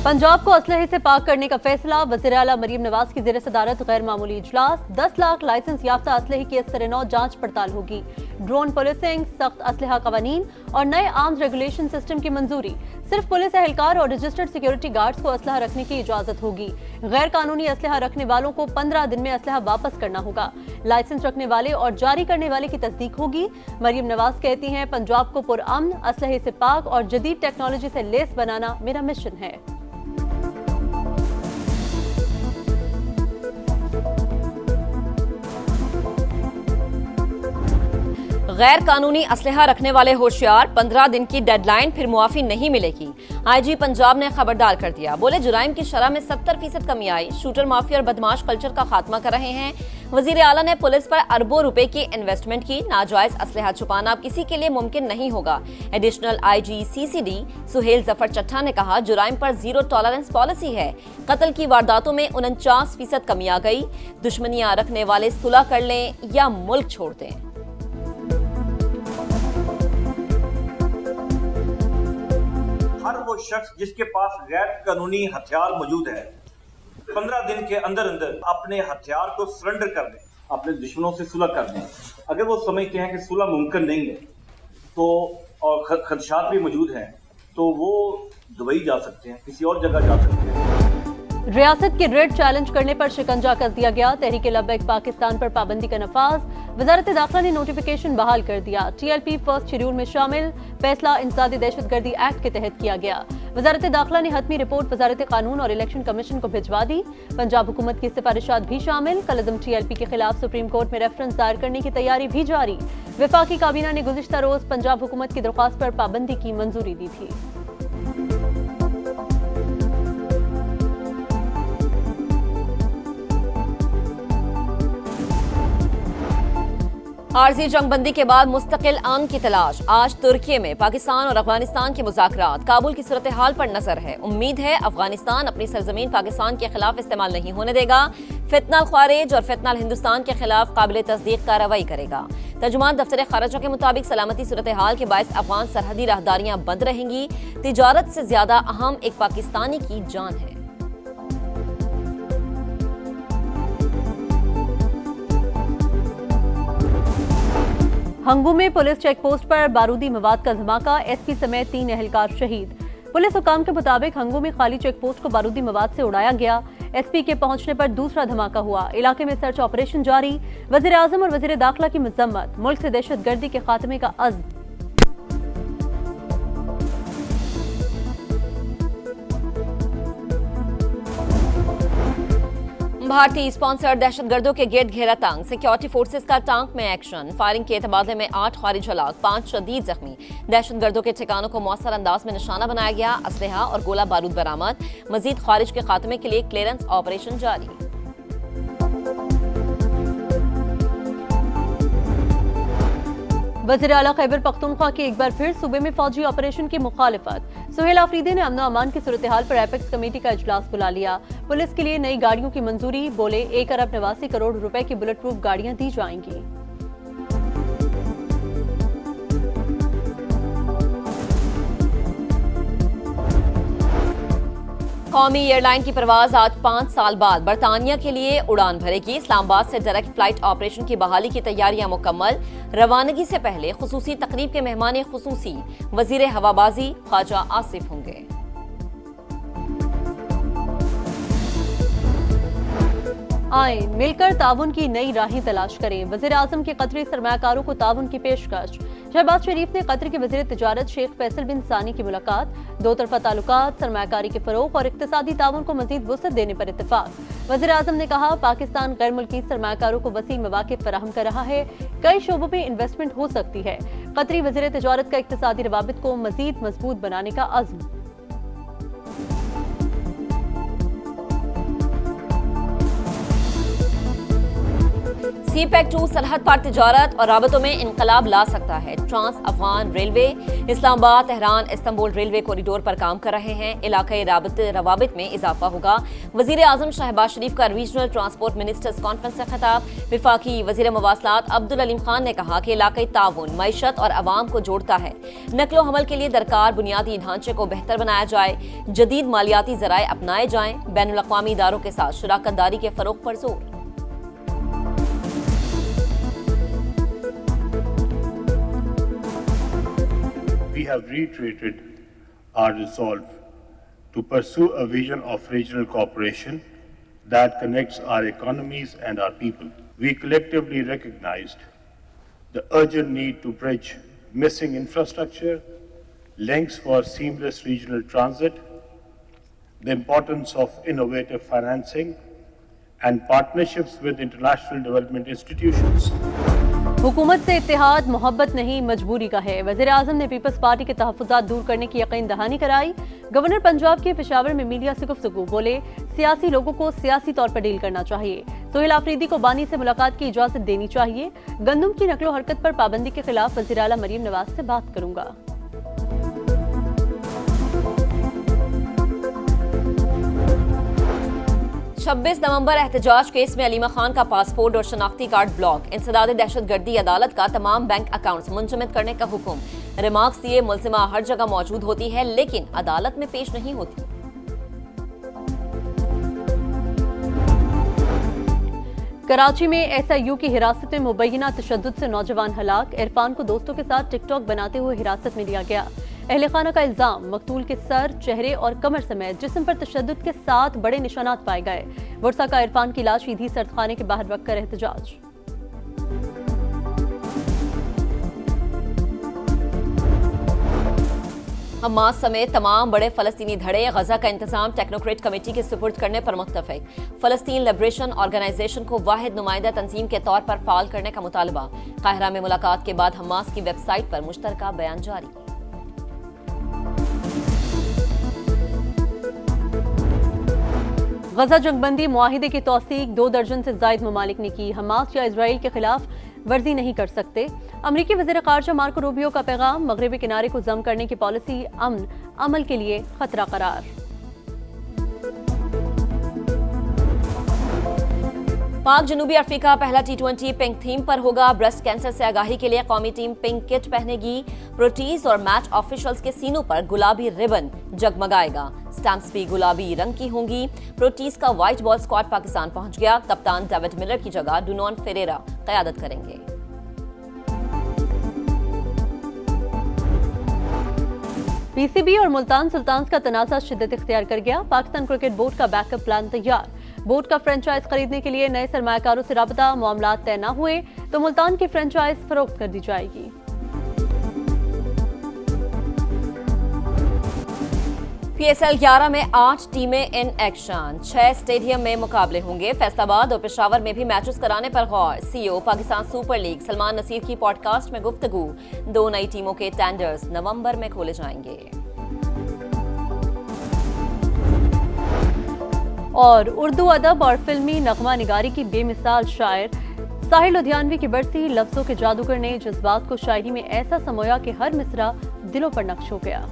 पंजाब को असलहे से पाक करने का फैसला। वज़ीर आला मरीम नवाज की ज़ेर सदारत गैर मामूली इजलास। 10 लाख लाइसेंस याफ्ता असलहे की स्तरे-नौ जांच पड़ताल होगी। ड्रोन पुलिसिंग, सख्त असलहा कवानीन और नए आर्म्स रेगुलेशन सिस्टम की मंजूरी। सिर्फ पुलिस एहलकार और रजिस्टर्ड सिक्योरिटी गार्ड्स को असलहा रखने की इजाजत होगी। गैर कानूनी असलहा रखने वालों को 15 दिन में असलहा वापस करना होगा। लाइसेंस रखने वाले और जारी करने वाले की तस्दीक होगी। मरीम नवाज कहती हैं, पंजाब को पुरअमन, असलहे से पाक और जदीद टेक्नोलॉजी से लेस बनाना मेरा मिशन है। गैर कानूनी असलहा रखने वाले होशियार, 15 दिन की डेडलाइन, फिर मुआफी नहीं मिलेगी। आईजी पंजाब ने खबरदार कर दिया। बोले जुराइम की शरह में 70% कमी आई। शूटर माफिया और बदमाश कल्चर का खात्मा कर रहे हैं। वजीर आला ने पुलिस पर अरबों रुपए की इन्वेस्टमेंट की। नाजायज असलहा छुपाना अब किसी के लिए मुमकिन नहीं होगा। Additional IG CCD Suhail Zafar Chattha ने कहा, जुराइम पर जीरो टॉलरेंस पॉलिसी है। कत्ल की वारदातों में 49% कमी आ गई। दुश्मनियां रखने वाले सुलह कर लें या मुल्क छोड़ दें। हर वो शख्स जिसके पास गैर कानूनी हथियार मौजूद है, 15 दिन के अंदर अंदर अपने हथियार को सरेंडर कर दें, अपने दुश्मनों से सुलह कर दें। अगर वो समझते हैं कि सुलह मुमकिन नहीं है तो और खदशात भी मौजूद हैं, तो वो दुबई जा सकते हैं, किसी और जगह जा सकते हैं। रियासत के रेड चैलेंज करने पर शिकंजा कस दिया गया। तहरीक लब्बैक पाकिस्तान पर पाबंदी का नफाज। वजारत दाखिला ने नोटिफिकेशन बहाल कर दिया। TLP फर्स्ट शेड्यूल में शामिल। फैसला इंसदादी दहशतगर्दी एक्ट के तहत किया गया। वजारत दाखिला ने हतमी रिपोर्ट वजारत कानून और इलेक्शन कमीशन को भिजवा दी। पंजाब हुकूमत की सिफारिशात भी शामिल। कलअदम TLP के खिलाफ सुप्रीम कोर्ट में रेफरेंस दायर करने की तैयारी भी जारी। वफाकी काबीना ने गुज़िश्ता रोज पंजाब हुकूमत की दरख्वास्त पर पाबंदी की मंजूरी दी थी। आरजी जंगबंदी के बाद मुस्तकिल अमन की तलाश। आज तुर्की में पाकिस्तान और अफगानिस्तान के मुज़ाकरात। काबुल की सूरत हाल पर नजर है। उम्मीद है अफगानिस्तान अपनी सरजमीन पाकिस्तान के खिलाफ इस्तेमाल नहीं होने देगा। फितनल ख्वारिज और फितनल हिंदुस्तान के खिलाफ काबिल तस्दीक कार्रवाई करेगा। तर्जुमान दफ्तर खराजा के मुताबिक सलामती सूरत हाल के बायस अफगान सरहदी राहदारियां बंद रहेंगी। तिजारत से ज्यादा अहम एक पाकिस्तानी की जान है। हंगू में पुलिस चेक पोस्ट पर बारूदी मवाद का धमाका। SP समेत 3 एहलकार शहीद। पुलिस हुकाम के मुताबिक हंगू में खाली चेक पोस्ट को बारूदी मवाद से उड़ाया गया। SP के पहुंचने पर दूसरा धमाका हुआ। इलाके में सर्च ऑपरेशन जारी। वजीर आजम और वजीर दाखिला की मजम्मत। मुल्क से दहशतगर्दी के खात्मे का अज़्म। भारतीय स्पॉन्सर दहशतगर्दों के गेट घेरा तंग। सिक्योरिटी फोर्सेस का टैंक में एक्शन। फायरिंग के तबादले में 8 खारिज हलाक, 5 शदीद जख्मी। दहशतगर्दों के ठिकानों को मौसर अंदाज में निशाना बनाया गया। असलहा और गोला बारूद बरामद। मजीद खारिज के खात्मे के लिए क्लियरेंस ऑपरेशन जारी। वज़ीर आला खैबर पख्तूनख्वा की एक बार फिर सूबे में फौजी ऑपरेशन की मुखालिफत। सुहेल आफरीदी ने अमन अमान की सूरत हाल पर एपेक्स कमेटी का इजलास बुला लिया। पुलिस के लिए नई गाड़ियों की मंजूरी। बोले 1 अरब 89 करोड़ रुपए की बुलेट प्रूफ गाड़ियां दी जाएंगी। कौमी एयरलाइन की परवाज आज 5 साल बाद बरतानिया के लिए उड़ान भरेगी। इस्लामाबाद से डायरेक्ट फ्लाइट ऑपरेशन की बहाली की तैयारियां मुकम्मल। रवानगी से पहले खुसूसी तकरीब के मेहमान खुसूसी वजीर हवाबाजी ख्वाजा आसिफ होंगे। आए मिलकर ताउन की नई राहें तलाश करें। वज़ीर आज़म की कतरी सरमायाकारों को ताउन की पेशकश। शहबाज शरीफ ने कतर के वज़ीर तिजारत शेख फैसल बिन सानी की मुलाकात। दो तरफा ताल्लुकात, सरमायाकारी के फरोग और इक्तिसादी ताउन को मजीद वुसअत देने पर इत्तेफाक। वज़ीर आज़म ने कहा, पाकिस्तान गैर मुल्की सरमायाकारों को वसी मौक़े फराहम कर रहा है। कई शोबों में इन्वेस्टमेंट हो सकती है। कतरी वज़ीर तिजारत का इक्तिसादी रवाबित को मजीद मजबूत बनाने का अज़्म। CPEC-2 सरहद पार तिजारत और राबतों में इनकलाब ला सकता है। Trans Afghan railway Islamabad Tehran Istanbul railway corridor पर काम कर रहे हैं। इलाकाई रवाबित में इजाफा होगा। वजीर आजम शहबाज शरीफ का रीजनल ट्रांसपोर्ट मिनिस्टर्स कॉन्फ्रेंस से खिताब। विफाकी वजीर मवासलात अब्दुल अलीम खान ने कहा कि इलाकाई ताउन मईशत और अवाम को जोड़ता है। नकलो हमल के लिए दरकार बुनियादी ढांचे को बेहतर बनाया जाए। जदीद मालियाती जराए अपनाए जाएं। बैनुल अक़वामी इदारों के साथ शराकत दारी के फरोग पर जोर। We have reiterated our resolve to pursue a vision of regional cooperation that connects our economies and our people. We collectively recognized the urgent need to bridge missing infrastructure, links for seamless regional transit, the importance of innovative financing, and partnerships with international development institutions. हुकूमत से इत्तेहाद मोहब्बत नहीं मजबूरी का है। वज़ीर आज़म ने peoples party के तहफ़्फ़ुज़ात दूर करने की यकीन दहानी कराई। गवर्नर पंजाब के पेशावर में मीडिया से गुफ्तगू। बोले सियासी लोगों को सियासी तौर पर डील करना चाहिए। सोहेल आफरीदी को बानी से मुलाकात की इजाज़त देनी चाहिए। गंदम की नकलो हरकत पर पाबंदी के खिलाफ वज़ीर आला मरीम नवाज से बात करूंगा। 26 नवंबर एहतजाज केस में अलीमा खान का पासपोर्ट और शनाख्ती कार्ड ब्लॉक। इंसदाद दहशतगर्दी अदालत का तमाम बैंक अकाउंट्स मुंजमद करने का हुक्म। रिमार्क्स दिए मुलजिमा हर जगह मौजूद होती है लेकिन अदालत में पेश नहीं होती। कराची में SIU की हिरासत में मुबैना तशद्दुद से नौजवान हलाक। इरफान को दोस्तों के साथ टिकटॉक बनाते हुए हिरासत में लिया गया। अहले खाना का इल्जाम मकतूल के सर, चेहरे और कमर समेत जिस्म पर तशद्दुद के 7 बड़े निशानात पाए गए। वर्षा का इरफान की लाश ईदी सर्दखाने के बाहर रखकर एहतजाज। हमास समेत तमाम बड़े फलस्तीनी धड़े गजा का इंतजाम टेक्नोक्रेट कमेटी के सुपुर्द करने पर मुत्तफिक। फलस्तीन लिबरेशन ऑर्गेनाइजेशन को वाहिद नुमाइंदा तंजीम के तौर पर फाल करने का मुतालबा। काहिरा में मुलाकात के बाद हमास की वेबसाइट पर मुश्तरका बयान जारी। गजा जंगबंदी मुआहिदे की तौसीक 2 दर्जन से जायद ममालिक ने की। हमास या इसराइल के खिलाफ वर्जी नहीं कर सकते। अमरीकी वज़ीर ख़ारजा मार्को रूबियो का पैगाम। मगरबी किनारे को जम करने की पॉलिसी अमन अमल के लिए खतरा करार। पाक जनूबी अफ्रीका पहला T20 पिंक थीम पर होगा। ब्रेस्ट कैंसर से आगाही के लिए कौमी टीम पिंक किट पहनेगी। प्रोटीज और मैच ऑफिशियल्स के सीनों पर गुलाबी रिबन जगमगाएगा। स्टैम्प्स भी गुलाबी रंग की होंगी। प्रोटीज का व्हाइट बॉल स्क्वाड पाकिस्तान पहुंच गया। कप्तान डेविड मिलर की जगह डुनॉन फेरेरा क़यादत करेंगे। PCB और मुल्तान सुल्तान्स का तनाज़ा शिद्दत इख्तियार कर गया। पाकिस्तान क्रिकेट बोर्ड का बैकअप प्लान तैयार। बोर्ड का फ्रेंचाइज खरीदने के लिए नए सरमायाकारों से राबता। मामलात तय न हुए तो मुल्तान की फ्रेंचाइज फरोख्त कर दी जाएगी। PSL 11 में 8 टीमें इन एक्शन। 6 स्टेडियम में मुकाबले होंगे। फैसलाबाद और पेशावर में भी मैचेस कराने पर गौर। CEO Pakistan super league Salman Naseer की पॉडकास्ट में गुफ्तगू। 2 नई टीमों के टेंडर्स नवंबर में खोले जाएंगे। और उर्दू अदब और फिल्मी नगमा निगारी की बेमिसाल शायर साहिल लुधियानवी की बरसी। लफ्जों के जादूगर ने जज्बात को शायरी में ऐसा समोया कि हर मिसरा दिलों पर नक्श हो गया।